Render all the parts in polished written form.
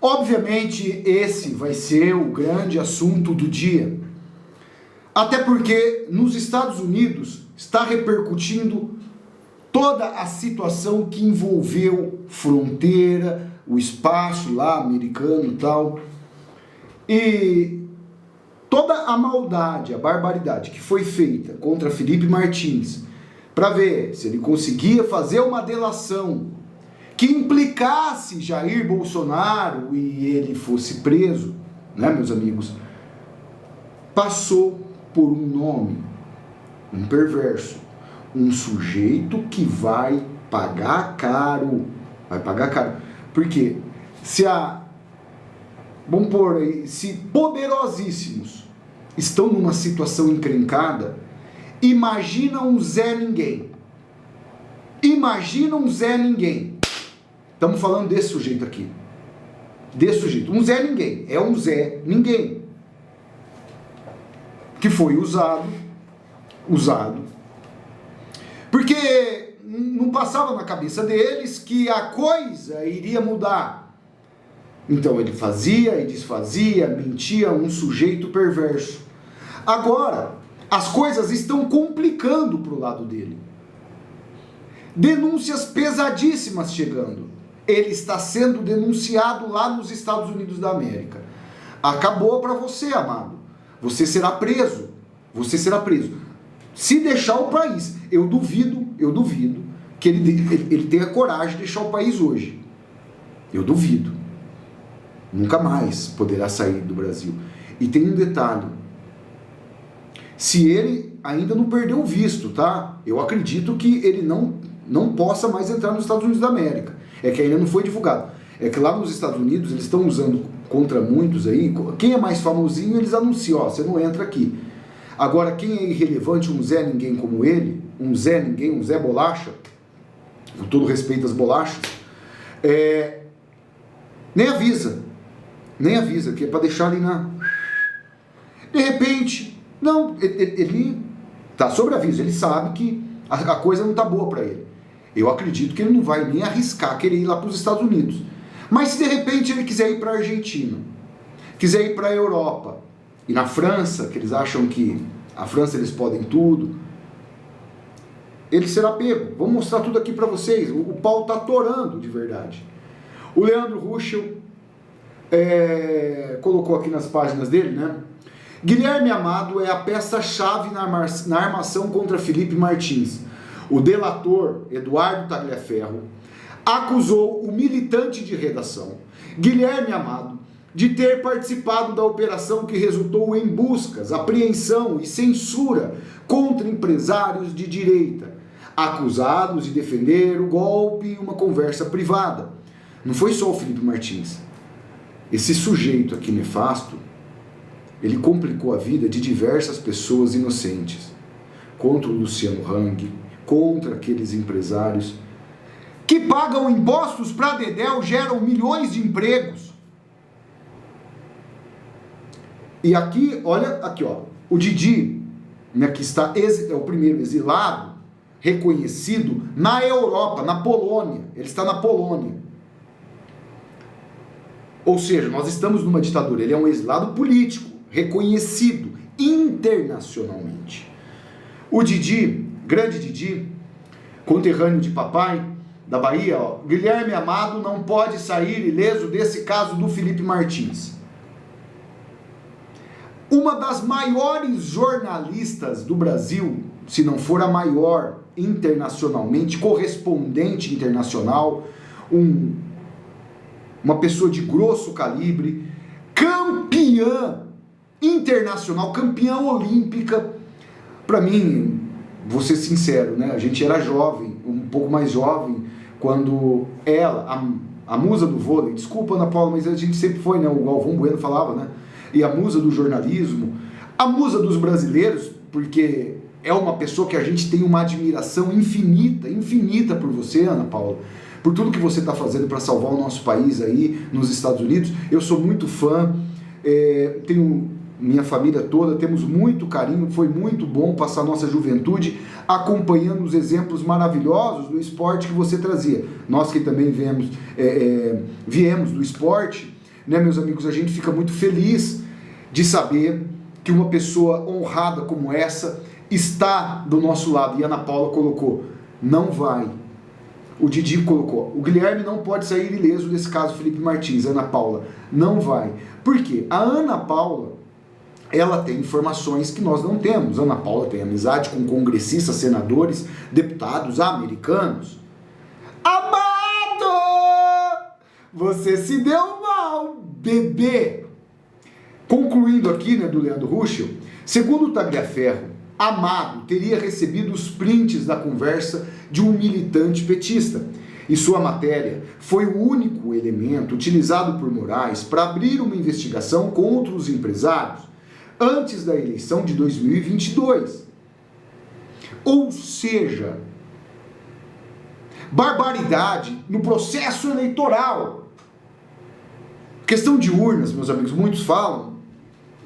Obviamente, esse vai ser o grande assunto do dia. Até porque nos Estados Unidos está repercutindo toda a situação que envolveu fronteira, o espaço lá americano e tal. E toda a maldade, a barbaridade que foi feita contra Felipe Martins, para ver se ele conseguia fazer uma delação que implicasse Jair Bolsonaro e ele fosse preso, né, meus amigos, passou por um nome, um perverso, um sujeito que vai pagar caro, porque vamos pôr aí, se poderosíssimos estão numa situação encrencada, imagina um Zé Ninguém. Imagina um Zé Ninguém. Estamos falando desse sujeito aqui. Desse sujeito. Um Zé Ninguém. É um Zé Ninguém. Que foi usado. Porque não passava na cabeça deles que a coisa iria mudar. Então ele fazia e desfazia, mentia, um sujeito perverso. Agora, as coisas estão complicando para o lado dele. Denúncias pesadíssimas chegando. Ele está sendo denunciado lá nos Estados Unidos da América. Acabou para você, amado. Você será preso. Você será preso. Se deixar o país, eu duvido que ele tenha coragem de deixar o país hoje. Eu duvido. Nunca mais poderá sair do Brasil. E tem um detalhe. Se ele ainda não perdeu o visto, tá? Eu acredito que ele não possa mais entrar nos Estados Unidos da América. É que ainda não foi divulgado. É que lá nos Estados Unidos eles estão usando contra muitos aí. Quem é mais famosinho, eles anunciam, ó, você não entra aqui. Agora, quem é irrelevante, um Zé Ninguém como ele, um Zé Ninguém, um Zé Bolacha, com todo respeito às bolachas, nem avisa, que é para deixar ali na... De repente, não, ele tá sobre aviso, ele sabe que a coisa não tá boa para ele. Eu acredito que ele não vai nem arriscar querer ir lá para os Estados Unidos. Mas se de repente ele quiser ir para a Argentina, quiser ir para a Europa, e na França, que eles acham que a França eles podem tudo, ele será pego. Vou mostrar tudo aqui para vocês. O pau tá torando de verdade. O Leandro Ruschel colocou aqui nas páginas dele, né? Guilherme Amado é a peça-chave na armação contra Felipe Martins. O delator, Eduardo Tagliaferro, acusou o militante de redação, Guilherme Amado, de ter participado da operação que resultou em buscas, apreensão e censura contra empresários de direita, acusados de defender o golpe em uma conversa privada. Não foi só o Felipe Martins. Esse sujeito aqui nefasto, ele complicou a vida de diversas pessoas inocentes. Contra o Luciano Hang, contra aqueles empresários que pagam impostos para Dedéu, geram milhões de empregos. E aqui, olha, aqui ó, o Didi, né, que está é o primeiro exilado reconhecido na Europa, na Polônia. Ele está na Polônia. Ou seja, nós estamos numa ditadura. Ele é um exilado político, reconhecido internacionalmente. O Didi, grande Didi, conterrâneo de papai, da Bahia, ó, Guilherme Amado não pode sair ileso desse caso do Felipe Martins. Uma das maiores jornalistas do Brasil, se não for a maior internacionalmente, correspondente internacional, uma pessoa de grosso calibre, campeã internacional, campeã olímpica. Para mim, vou ser sincero, né? A gente era jovem, um pouco mais jovem, quando ela, a musa do vôlei, desculpa Ana Paula, mas a gente sempre foi, né? O Galvão Bueno falava, né? E a musa do jornalismo, a musa dos brasileiros, porque é uma pessoa que a gente tem uma admiração infinita por você, Ana Paula, por tudo que você está fazendo para salvar o nosso país aí nos Estados Unidos. Eu sou muito fã, tenho minha família toda, temos muito carinho, foi muito bom passar nossa juventude acompanhando os exemplos maravilhosos do esporte que você trazia. Nós que também viemos do esporte, né, meus amigos, a gente fica muito feliz de saber que uma pessoa honrada como essa está do nosso lado. E a Ana Paula colocou, não vai. O Didi colocou, o Guilherme não pode sair ileso desse caso Felipe Martins. Ana Paula, não vai. Por quê? A Ana Paula, ela tem informações que nós não temos. A Ana Paula tem amizade com congressistas, senadores, deputados americanos. Amado! Você se deu mal, bebê! Concluindo aqui, né, do Leandro Ruschel, segundo o Tagliaferro, Amado teria recebido os prints da conversa de um militante petista. E sua matéria foi o único elemento utilizado por Moraes para abrir uma investigação contra os empresários antes da eleição de 2022. Ou seja, barbaridade no processo eleitoral. Questão de urnas, meus amigos, muitos falam,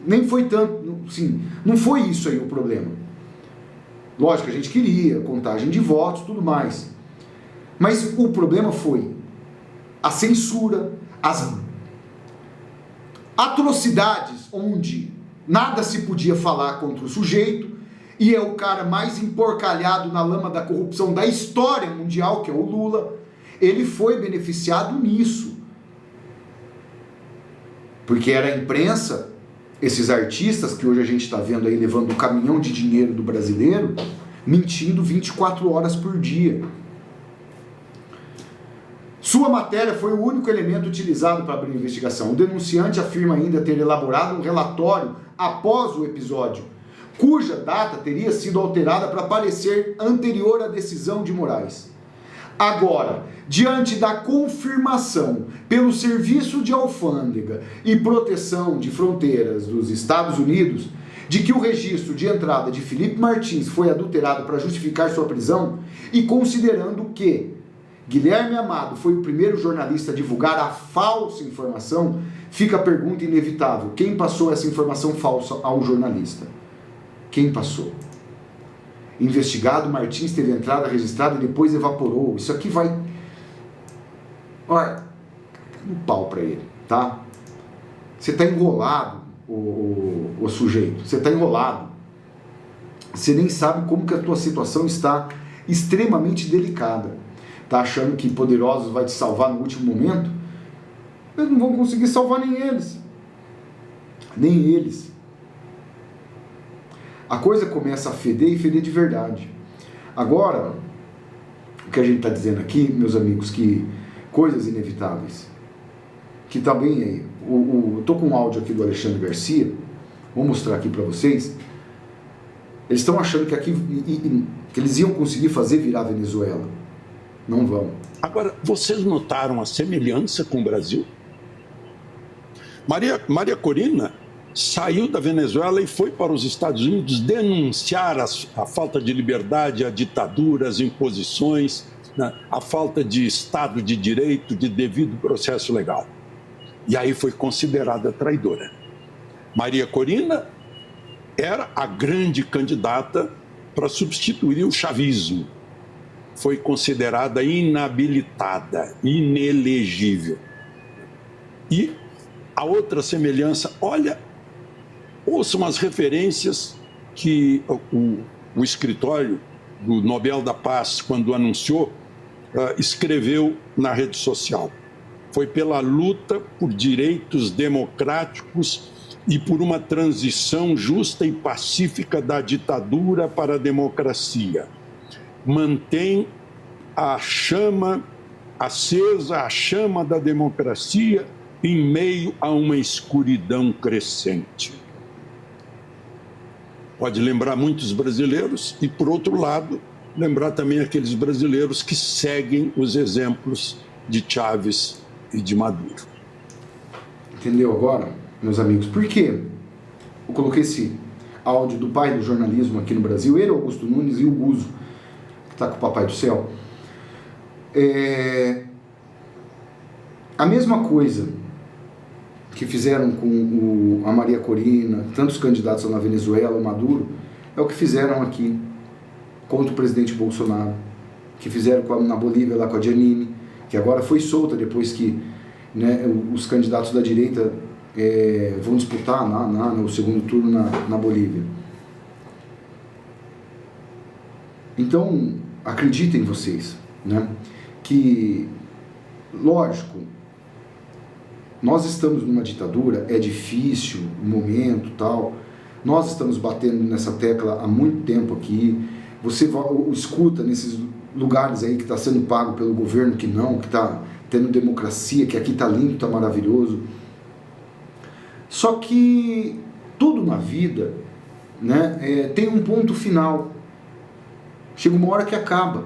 nem foi tanto, sim, não foi isso aí o problema. Lógico, a gente queria contagem de votos, tudo mais. Mas o problema foi a censura, as atrocidades onde nada se podia falar contra o sujeito, e é o cara mais emporcalhado na lama da corrupção da história mundial, que é o Lula. Ele foi beneficiado nisso. Porque era a imprensa, esses artistas que hoje a gente está vendo aí levando o caminhão de dinheiro do brasileiro, mentindo 24 horas por dia. Sua matéria foi o único elemento utilizado para abrir a investigação. O denunciante afirma ainda ter elaborado um relatório após o episódio, cuja data teria sido alterada para parecer anterior à decisão de Moraes. Agora, diante da confirmação pelo Serviço de Alfândega e Proteção de Fronteiras dos Estados Unidos de que o registro de entrada de Felipe Martins foi adulterado para justificar sua prisão, e considerando que Guilherme Amado foi o primeiro jornalista a divulgar a falsa informação, fica a pergunta inevitável: quem passou essa informação falsa ao jornalista? Quem passou? Investigado, Martins teve entrada registrada e depois evaporou. Isso aqui vai... Olha, um pau para ele, tá? Você está enrolado, o sujeito. Você está enrolado. Você nem sabe como que a tua situação está extremamente delicada. Tá achando que Poderosos vai te salvar no último momento? Eles não vão conseguir salvar nem eles. Nem eles. A coisa começa a feder e feder de verdade. Agora, o que a gente está dizendo aqui, meus amigos, que coisas inevitáveis. Que tá bem aí. Eu tô com um áudio aqui do Alexandre Garcia, vou mostrar aqui para vocês. Eles estão achando que aqui que eles iam conseguir fazer virar Venezuela. Não vão. Agora, vocês notaram a semelhança com o Brasil? Maria Corina saiu da Venezuela e foi para os Estados Unidos denunciar a falta de liberdade, a ditadura, as imposições, né, a falta de Estado de Direito, de devido processo legal. E aí foi considerada traidora. Maria Corina era a grande candidata para substituir o chavismo. Foi considerada inabilitada, inelegível. E a outra semelhança, ouçam as referências que o escritório do Nobel da Paz, quando anunciou, escreveu na rede social. Foi pela luta por direitos democráticos e por uma transição justa e pacífica da ditadura para a democracia. Mantém a chama acesa, a chama da democracia, em meio a uma escuridão crescente. Pode lembrar muitos brasileiros e, por outro lado, lembrar também aqueles brasileiros que seguem os exemplos de Chávez e de Maduro. Entendeu agora, meus amigos? Por quê? Eu coloquei esse áudio do pai do jornalismo aqui no Brasil, ele, Augusto Nunes, e o Guzo, que está com o Papai do Céu. A mesma coisa que fizeram com a Maria Corina, tantos candidatos na Venezuela, o Maduro, é o que fizeram aqui contra o presidente Bolsonaro, que fizeram na Bolívia lá com a Giannini, que agora foi solta depois que né, os candidatos da direita vão disputar no segundo turno na Bolívia. Então, acreditem vocês, né, que, lógico, nós estamos numa ditadura, é difícil o momento, tal. Nós estamos batendo nessa tecla há muito tempo aqui. Você escuta nesses lugares aí que está sendo pago pelo governo que está tendo democracia, que aqui está lindo, está maravilhoso. Só que tudo na vida, né, tem um ponto final. Chega uma hora que acaba.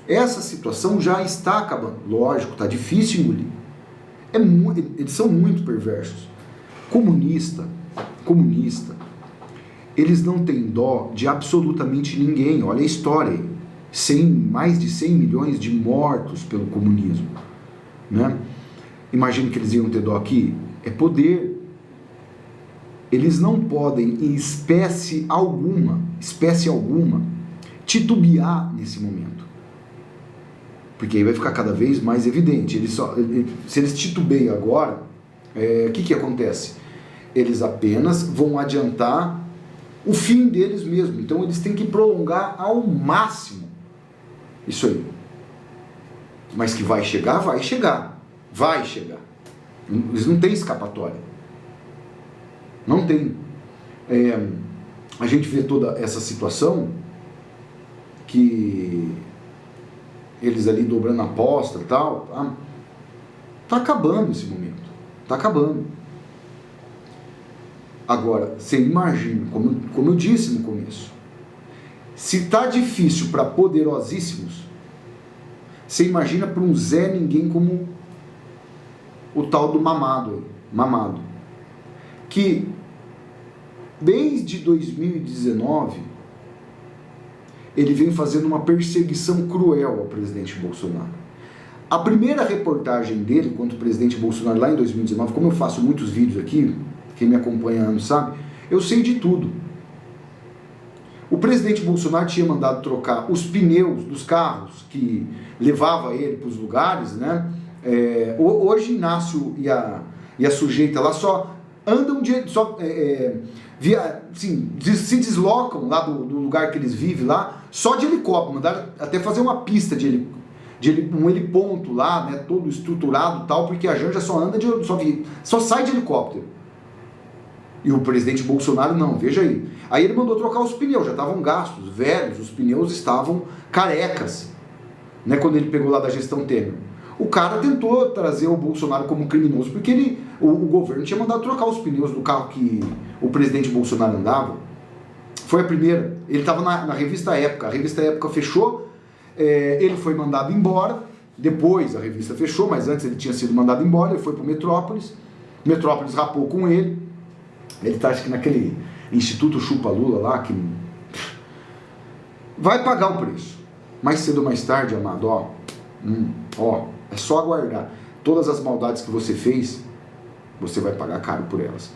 Essa situação já está acabando. Lógico, está difícil engolir. Eles são muito perversos. Comunista, eles não têm dó de absolutamente ninguém. Olha a história aí. Mais de 100 milhões de mortos pelo comunismo, né? Imagina que eles iam ter dó aqui. É poder. Eles não podem, em espécie alguma, titubear nesse momento. Porque aí vai ficar cada vez mais evidente. Se eles titubeiam agora, o que acontece? Eles apenas vão adiantar o fim deles mesmo. Então eles têm que prolongar ao máximo isso aí. Mas que vai chegar, vai chegar. Vai chegar. Eles não têm escapatória. Não tem. A gente vê toda essa situação que eles ali dobrando a aposta e tal, tá acabando esse momento. Tá acabando. Agora, você imagina, como eu disse no começo, se tá difícil para poderosíssimos, você imagina para um Zé Ninguém como o tal do Mamado, que desde 2019 ele vem fazendo uma perseguição cruel ao presidente Bolsonaro. A primeira reportagem dele contra o presidente Bolsonaro lá em 2019, como eu faço muitos vídeos aqui, quem me acompanha anos sabe, eu sei de tudo. O presidente Bolsonaro tinha mandado trocar os pneus dos carros que levava ele para os lugares, né? Hoje Inácio e a sujeita lá só andam se deslocam lá do lugar que eles vivem lá, só de helicóptero. Mandaram até fazer uma pista um heliponto lá, né, todo estruturado e tal, porque a Janja só sai de helicóptero. E o presidente Bolsonaro não, veja aí. Aí ele mandou trocar os pneus, já estavam gastos, velhos, os pneus estavam carecas, né, quando ele pegou lá da gestão Temer. O cara tentou trazer o Bolsonaro como criminoso, porque o governo tinha mandado trocar os pneus do carro que o presidente Bolsonaro andava. Foi a primeira. Ele estava na revista Época. A revista Época fechou, ele foi mandado embora. Depois a revista fechou, mas antes ele tinha sido mandado embora. Ele foi para o Metrópolis. Metrópolis rapou com ele. Ele está, acho que naquele Instituto Chupa Lula lá, que vai pagar o preço. Mais cedo ou mais tarde, amado, é só aguardar. Todas as maldades que você fez, você vai pagar caro por elas.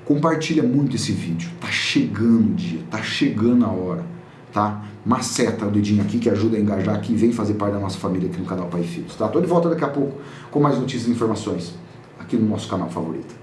Compartilha muito esse vídeo. Tá chegando o dia, tá chegando a hora, tá? Maceta o dedinho aqui que ajuda a engajar aqui e vem fazer parte da nossa família aqui no canal Pai e Filhos, tá? Tô de volta daqui a pouco com mais notícias e informações aqui no nosso canal favorito.